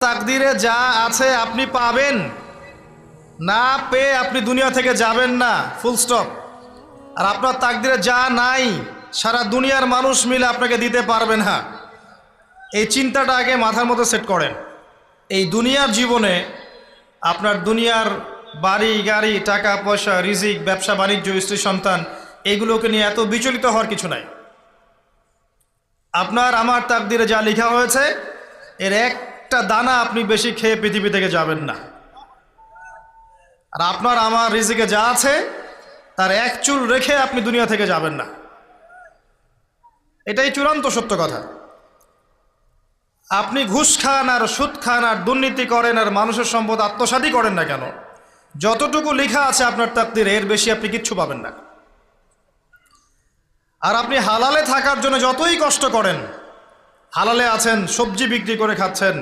তাকদিরে যা আছে আপনি পাবেন, না পেয়ে আপনি দুনিয়া থেকে যাবেন না, ফুল স্টপ। আর আপনার তাকদিরে যা নাই সারা দুনিয়ার মানুষ মিলে আপনাকে দিতে পারবে না। এই চিন্তাটা আগে মাথার মধ্যে সেট করেন। এই দুনিয়ার জীবনে আপনার দুনিয়ার বাড়ি গাড়ি, টাকা পয়সা, রিজিক, ব্যবসা বাণিজ্য, স্ত্রী সন্তান, এইগুলোকে নিয়ে এত বিচলিত হওয়ার কিছু নাই। আপনার আমার তাকদিরে যা লেখা হয়েছে এর একটা দানা আপনি বেশি খেয়ে পৃথিবী থেকে যাবেন না। আর আপনার আমার রিজিকে যা আছে তার এক চুল রেখে আপনি দুনিয়া থেকে যাবেন না। এটাই চূড়ান্ত সত্য কথা। আপনি ঘুষ খান আর সুদ খান আর দুর্নীতি করেন আর মানুষের সম্পদ আত্মসাৎই করেন না কেন, যতটুকু লেখা আছে আপনার তাকদিরে এর বেশি আপনি কিচ্ছু পাবেন না। আর আপনি হালালে থাকার জন্য যতই কষ্ট করেন, হালালে আছেন, সবজি বিক্রি করে খাচ্ছেন,